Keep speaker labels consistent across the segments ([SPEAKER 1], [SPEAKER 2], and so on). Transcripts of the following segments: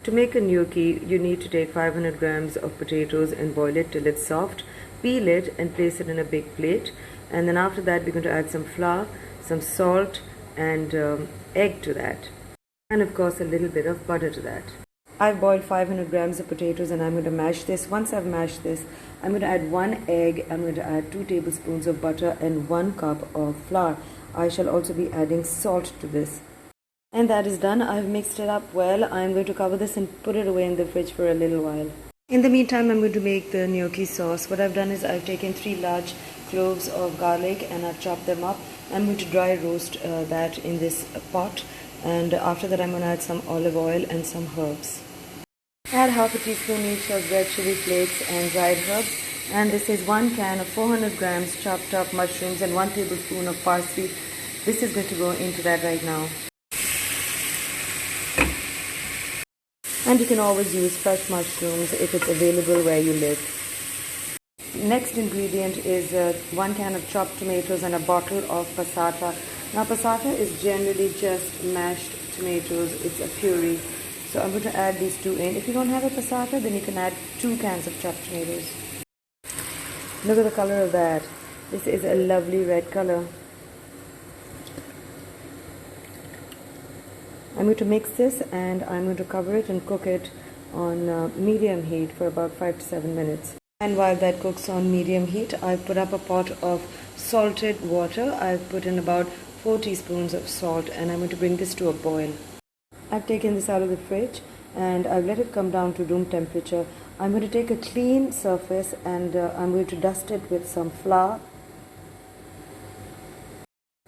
[SPEAKER 1] To make a gnocchi, you need to take 500 grams of potatoes and boil it till it's soft. Peel it and place it in a big plate. And then after that, we're going to add some flour, some salt, and egg to that. And of course, a little bit of butter to that. I've boiled 500 grams of potatoes and I'm going to mash this. Once I've mashed this, I'm going to add 1 egg. I'm going to add 2 tablespoons of butter and 1 cup of flour. I shall also be adding salt to this. And that is done. I've mixed it up well. I'm going to cover this and put it away in the fridge for a little while. In the meantime, I'm going to make the gnocchi sauce. What I've done is I've taken 3 large cloves of garlic and I've chopped them up. I'm going to dry roast that in this pot. And after that, I'm going to add some olive oil and some herbs. Add half a teaspoon each of red chili flakes and dried herbs. And this is 1 can of 400 grams chopped up mushrooms and 1 tablespoon of parsley. This is going to go into that right now. And you can always use fresh mushrooms if it's available where you live. Next ingredient is 1 can of chopped tomatoes and a bottle of passata. Now passata is generally just mashed tomatoes. It's a puree. So I'm going to add these 2 in. If you don't have a passata, then you can add 2 cans of chopped tomatoes. Look at the color of that. This is a lovely red color. I'm going to mix this and I'm going to cover it and cook it on medium heat for about 5 to 7 minutes. And while that cooks on medium heat, I've put up a pot of salted water. I've put in about 4 teaspoons of salt and I'm going to bring this to a boil. I've taken this out of the fridge and I've let it come down to room temperature. I'm going to take a clean surface and I'm going to dust it with some flour.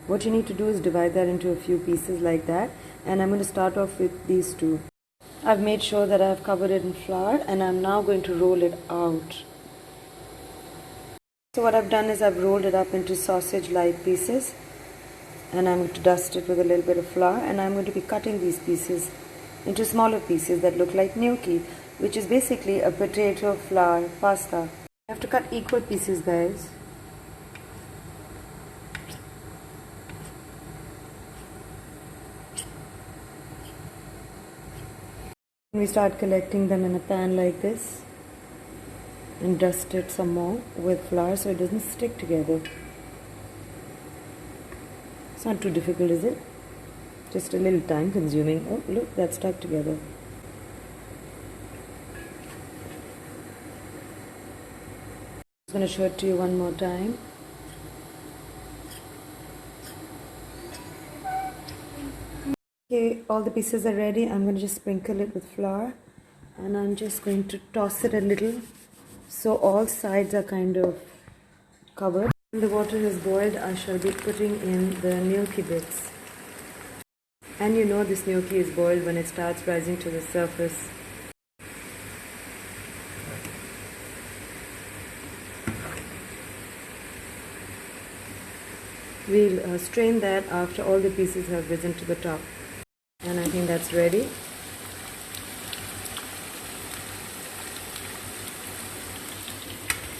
[SPEAKER 1] What you need to do is divide that into a few pieces like that, and I'm going to start off with these 2. I've made sure that I've covered it in flour and I'm now going to roll it out. So what I've done is I've rolled it up into sausage-like pieces and I'm going to dust it with a little bit of flour and I'm going to be cutting these pieces into smaller pieces that look like gnocchi, which is basically a potato flour pasta. You have to cut equal pieces, guys. We start collecting them in a pan like this and dust it some more with flour so it doesn't stick together. It's not too difficult, is it? Just a little time consuming. Oh, look, that's stuck together. I'm going to show it to you one more time. Okay, all the pieces are ready. I'm going to just sprinkle it with flour and I'm just going to toss it a little so all sides are kind of covered. When the water is boiled, I shall be putting in the gnocchi bits. And you know this gnocchi is boiled when it starts rising to the surface. We'll strain that after all the pieces have risen to the top. And I think that's ready.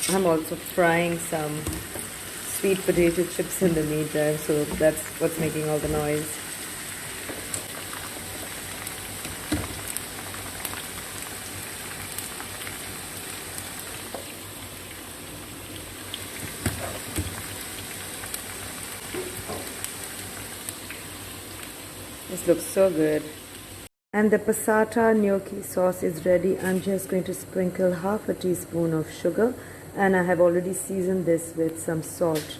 [SPEAKER 1] I'm also frying some sweet potato chips in the meantime, so that's what's making all the noise. This looks so good. And the passata gnocchi sauce is ready. I'm just going to sprinkle half a teaspoon of sugar and I have already seasoned this with some salt.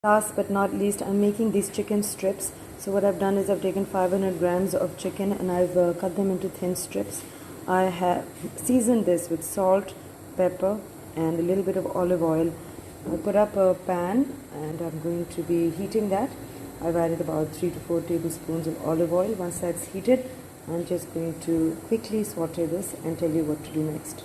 [SPEAKER 1] Last but not least, I'm making these chicken strips. So what I've done is I've taken 500 grams of chicken and I've cut them into thin strips. I have seasoned this with salt, pepper and a little bit of olive oil. I put up a pan and I'm going to be heating that. I've added about 3 to 4 tablespoons of olive oil. Once that's heated, I'm just going to quickly saute this and tell you what to do next.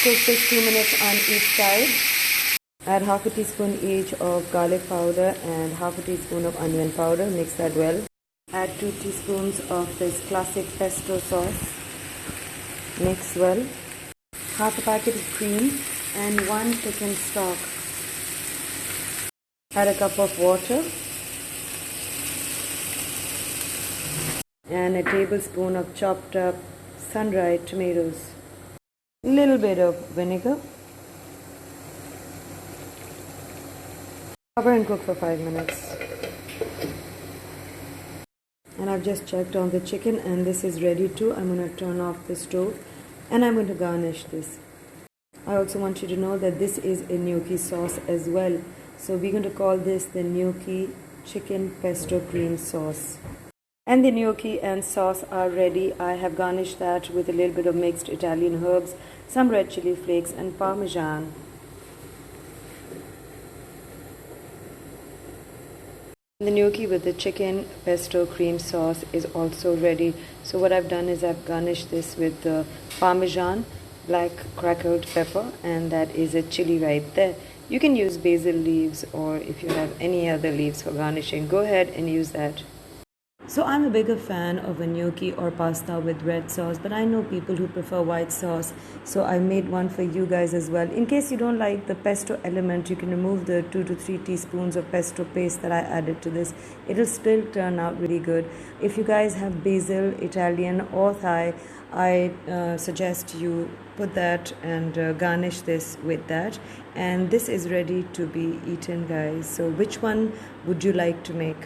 [SPEAKER 1] Cook this 2 minutes on each side. Add half a teaspoon each of garlic powder and half a teaspoon of onion powder. Mix that well. Add 2 teaspoons of this classic pesto sauce. Mix well. half a packet of cream, and 1 thickened stock. Add a cup of water and a tablespoon of chopped up sun-dried tomatoes. A little bit of vinegar. Cover and cook for 5 minutes. And I've just checked on the chicken and this is ready too. I'm going to turn off the stove and I'm going to garnish this. I also want you to know that this is a gnocchi sauce as well. So we're going to call this the gnocchi chicken pesto cream sauce. And the gnocchi and sauce are ready. I have garnished that with a little bit of mixed Italian herbs, some red chili flakes and parmesan. The gnocchi with the chicken pesto cream sauce is also ready. So what I've done is I've garnished this with the parmesan, black crackled pepper, and that is a chili right there. You can use basil leaves, or if you have any other leaves for garnishing, go ahead and use that. So I'm a bigger fan of a gnocchi or pasta with red sauce, but I know people who prefer white sauce, so I made one for you guys as well. In case you don't like the pesto element, you can remove the 2 to 3 teaspoons of pesto paste that I added to this. It'll still turn out really good. If you guys have basil, Italian or Thai, I suggest you put that and garnish this with that. And this is ready to be eaten, guys. So which one would you like to make?